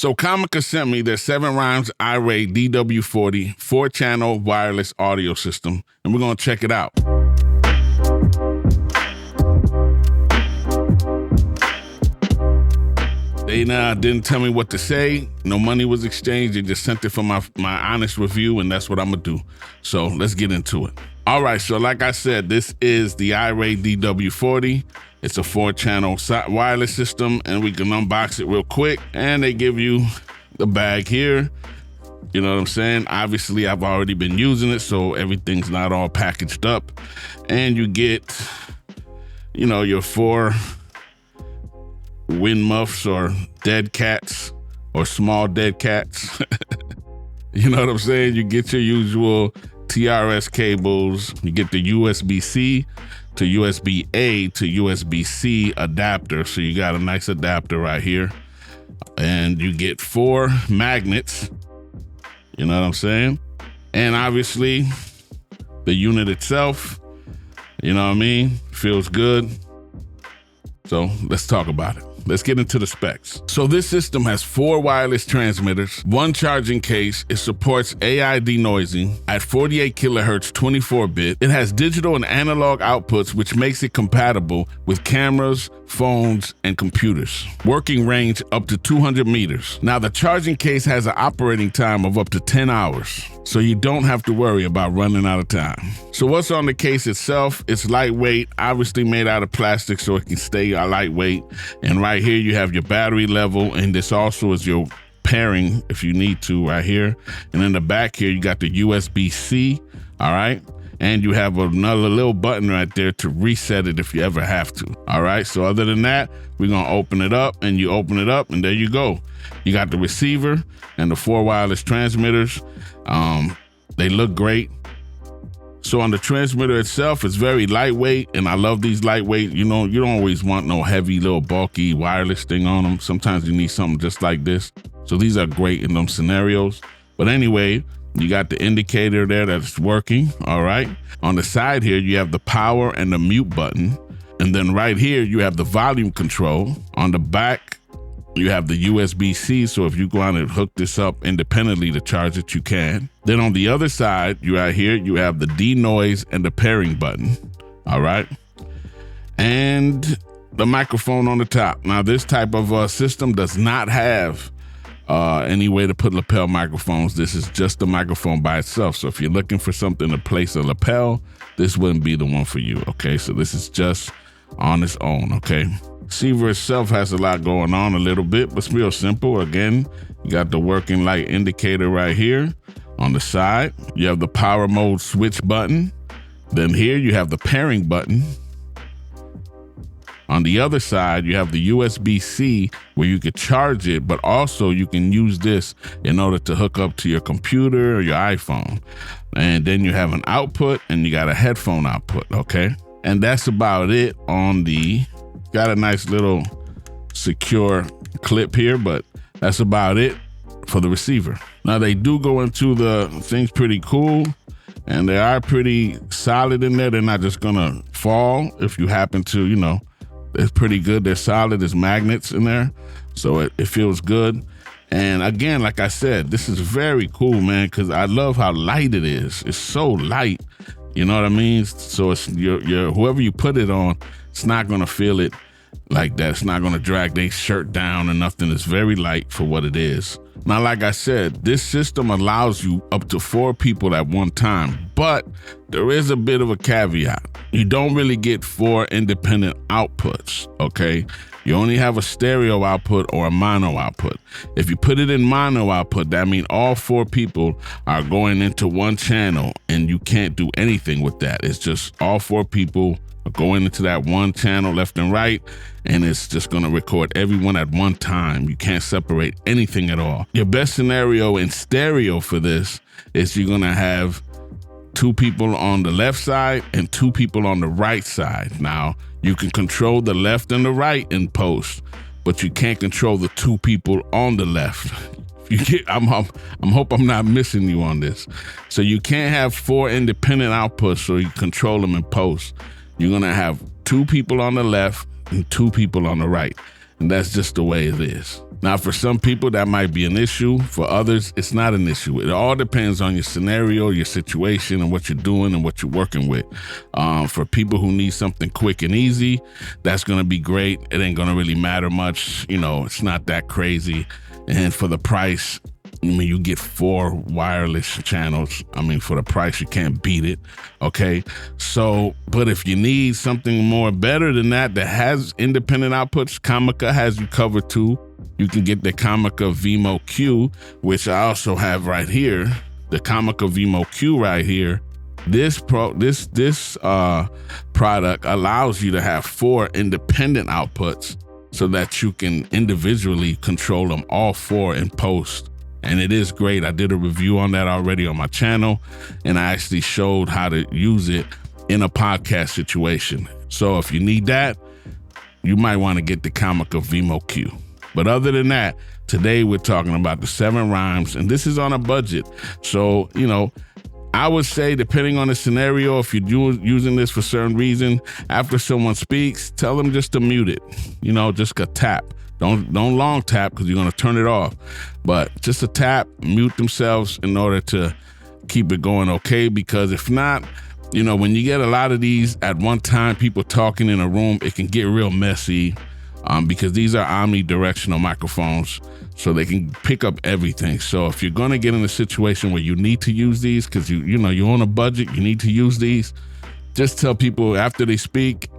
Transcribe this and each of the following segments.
So Comica sent me their 7ryms Dw40 4-channel wireless audio system, and we're gonna check it out. They didn't tell me what to say. No money was exchanged. They just sent it for my honest review, and that's what I'm gonna do. So let's get into it. All right, so like I said, this is the Dw40. It's a 4-channel wireless system, and we can unbox it real quick. And they give you the bag here. You know what I'm saying? Obviously, I've already been using it, so everything's not all packaged up. And you get, you know, your 4 wind muffs or dead cats or small dead cats. You know what I'm saying? You get your usual TRS cables. You get the USB-C to USB-A to USB-C adapter. So you got a nice adapter right here. And you get 4 magnets. You know what I'm saying? And obviously, the unit itself, you know what I mean? Feels good. So let's talk about it. Let's get into the specs. So this system has 4 wireless transmitters, 1 charging case. It supports AI denoising at 48 kilohertz 24-bit. It has digital and analog outputs, which makes it compatible with cameras, phones, and computers. Working range up to 200 meters. Now the charging case has an operating time of up to 10 hours, so you don't have to worry about running out of time. So what's on the case itself? It's lightweight, obviously made out of plastic so it can stay lightweight. And right here you have your battery level, and this also is your pairing if you need to right here. And in the back here you got the USB-C, all right? And you have another little button right there to reset it if you ever have to. All right, so other than that, we're gonna open it up, and you open it up and there you go. You got the receiver and the 4 wireless transmitters. They look great. So on the transmitter itself, it's very lightweight, and I love these lightweight. You know, you don't always want no heavy little bulky wireless thing on them. Sometimes you need something just like this. So these are great in them scenarios. But anyway, you got the indicator there that's working, all right? On the side here, you have the power and the mute button. And then right here, you have the volume control. On the back, you have the USB-C, so if you go on and hook this up independently to charge it, you can. Then on the other side, right here, you have the denoise and the pairing button, all right? And the microphone on the top. Now, this type of system does not have any way to put lapel microphones. This is just the microphone by itself. So if you're looking for something to place a lapel, this wouldn't be the one for you, okay? So this is just on its own, okay? Receiver itself has a lot going on a little bit, but it's real simple. Again, you got the working light indicator right here on the side. You have the power mode switch button. Then here you have the pairing button. On the other side, you have the USB-C where you could charge it, but also you can use this in order to hook up to your computer or your iPhone. And then you have an output and you got a headphone output, okay? And that's about it on the, got a nice little secure clip here, but that's about it for the receiver. Now they do go into the things pretty cool, and they are pretty solid in there. They're not just gonna fall if you happen to, you know, it's pretty good. They're solid. There's magnets in there, so it feels good. And again, like I said, this is very cool, man, because I love how light it is. It's so light, you know what I mean? So it's your whoever you put it on, it's not gonna feel it like that. It's not gonna drag their shirt down or nothing. It's very light for what it is. Now, like I said, this system allows you up to 4 people at one time, but there is a bit of a caveat. You don't really get 4 independent outputs, okay? You only have a stereo output or a mono output. If you put it in mono output, that means all 4 people are going into one channel, and you can't do anything with that. It's just all 4 people are going into that one channel left and right, and it's just gonna record everyone at one time. You can't separate anything at all. Your best scenario in stereo for this is you're gonna have 2 people on the left side and 2 people on the right side. Now, you can control the left and the right in post, but you can't control the 2 people on the left. You get, I'm hope I'm not missing you on this. So you can't have 4 independent outputs so you control them in post. You're gonna have 2 people on the left and 2 people on the right. And that's just the way it is. Now, for some people, that might be an issue. For others, it's not an issue. It all depends on your scenario, your situation, and what you're doing and what you're working with. For people who need something quick and easy, that's going to be great. It ain't going to really matter much. It's not that crazy. And for the price, you get 4 wireless channels. For the price, you can't beat it. Okay. So, but if you need something more better than that has independent outputs, Comica has you covered too. You can get the Comica Vimo Q, which I also have right here. The Comica Vimo Q right here. This product allows you to have 4 independent outputs so that you can individually control them all 4 in post. And it is great. I did a review on that already on my channel, and I actually showed how to use it in a podcast situation. So if you need that, you might want to get the Comica Vimo Q. But other than that, today we're talking about the 7ryms, and this is on a budget. So, I would say, depending on the scenario, if you're using this for certain reason, after someone speaks, tell them just to mute it. Just a tap. Don't long tap because you're going to turn it off. But just a tap, mute themselves in order to keep it going okay. Because if not, when you get a lot of these at one time, people talking in a room, it can get real messy. Because these are omnidirectional microphones, so they can pick up everything. So if you're going to get in a situation where you need to use these because you're on a budget, you need to use these, just tell people after they speak,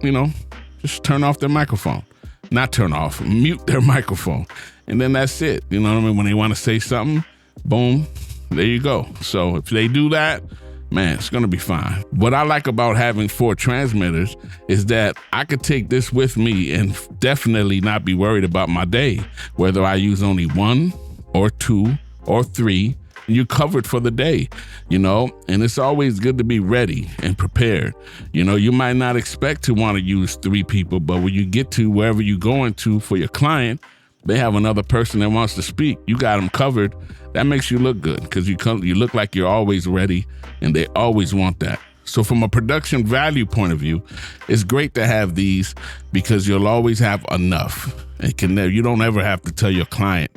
just turn off their microphone. Not turn off, mute their microphone. And then that's it. When they want to say something, boom, there you go. So if they do that, man, it's going to be fine. What I like about having 4 transmitters is that I could take this with me and definitely not be worried about my day, whether I use only 1 or 2 or 3. You're covered for the day, and it's always good to be ready and prepared. You might not expect to want to use 3 people, but when you get to wherever you're going to for your client, they have another person that wants to speak. You got them covered. That makes you look good because you look like you're always ready, and they always want that. So from a production value point of view, it's great to have these because you'll always have enough. You don't ever have to tell your client,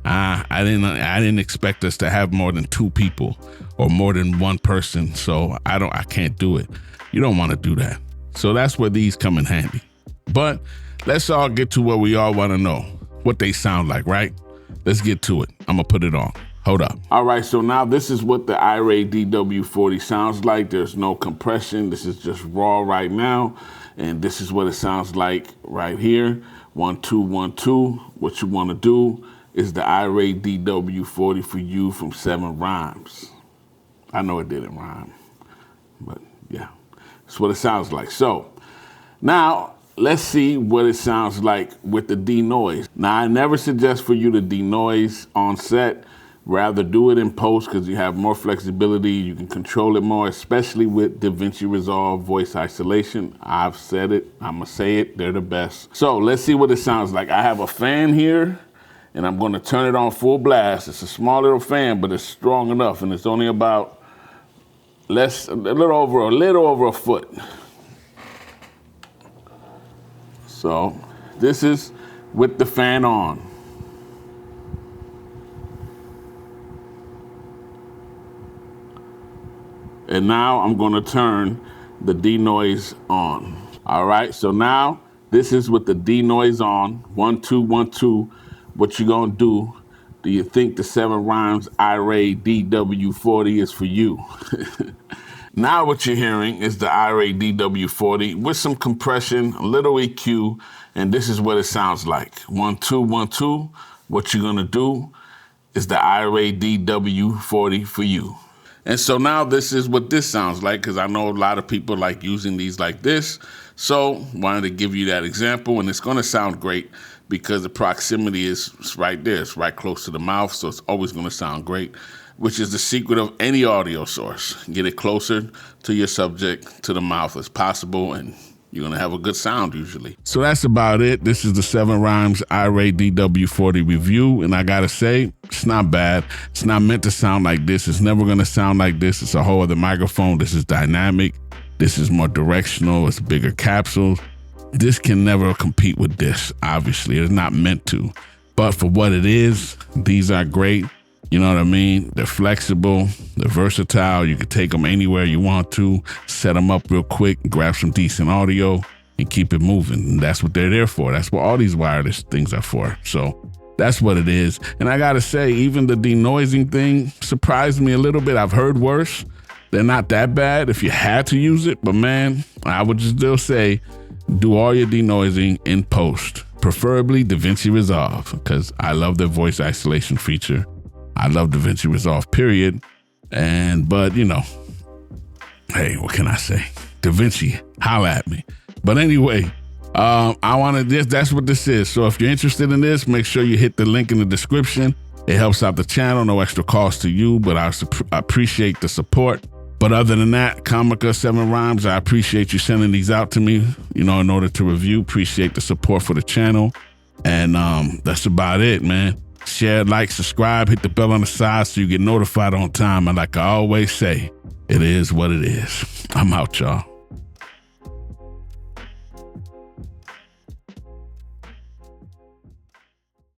I didn't expect us to have more than 2 people or more than 1 person, so I can't do it. You don't want to do that. So that's where these come in handy. But let's all get to what we all want to know, what they sound like, right? Let's get to it. I'm gonna put it on. Hold up. All right, so now this is what the iRay Dw40 sounds like. There's no compression. This is just raw right now. And this is what it sounds like right here. 1, 2, 1, 2. What you want to do is the iRay Dw40 for you from 7ryms. I know it didn't rhyme, but yeah, that's what it sounds like. So now let's see what it sounds like with the denoise. Now, I never suggest for you to denoise on set. Rather do it in post because you have more flexibility. You can control it more, especially with DaVinci Resolve voice isolation. I've said it. I'm going to say it. They're the best. So let's see what it sounds like. I have a fan here, and I'm going to turn it on full blast. It's a small little fan, but it's strong enough, and it's only about a little over a foot. So this is with the fan on. And now I'm going to turn the denoise on. All right, so now this is with the denoise on. 1, 2, 1, 2. What you going to do you think the 7ryms iRay Dw40 is for you? Now what you're hearing is the iRay Dw40 with some compression, a little EQ, and this is what it sounds like. 1, 2, 1, 2. What you're going to do is the iRay Dw40 for you. And so now this is what this sounds like, because I know a lot of people like using these like this. So wanted to give you that example, and it's going to sound great because the proximity is right there. It's right close to the mouth, so it's always going to sound great, which is the secret of any audio source. Get it closer to your subject, to the mouth as possible, and you're going to have a good sound usually. So that's about it. This is the 7ryms iRay Dw40 review, and I got to say, it's not bad. It's not meant to sound like this. It's never going to sound like this. It's a whole other microphone. This is dynamic. This is more directional. It's bigger capsules. This can never compete with this, obviously. It's not meant to. But for what it is, these are great. You know what I mean? They're flexible, they're versatile. You can take them anywhere you want to, set them up real quick, grab some decent audio, and keep it moving. And that's what they're there for. That's what all these wireless things are for. So that's what it is. And I gotta say, even the denoising thing surprised me a little bit. I've heard worse. They're not that bad if you had to use it. But man, I would just still say, do all your denoising in post, preferably DaVinci Resolve, because I love their voice isolation feature. I love DaVinci Resolve, period. But you know, hey, what can I say? DaVinci, holla at me. But anyway, that's what this is. So if you're interested in this, make sure you hit the link in the description. It helps out the channel, no extra cost to you, but I appreciate the support. But other than that, Comica 7ryms, I appreciate you sending these out to me, you know, in order to review. Appreciate the support for the channel. And that's about it, man. Share, like, subscribe, hit the bell on the side so you get notified on time. And like I always say, it is what it is. I'm out, y'all.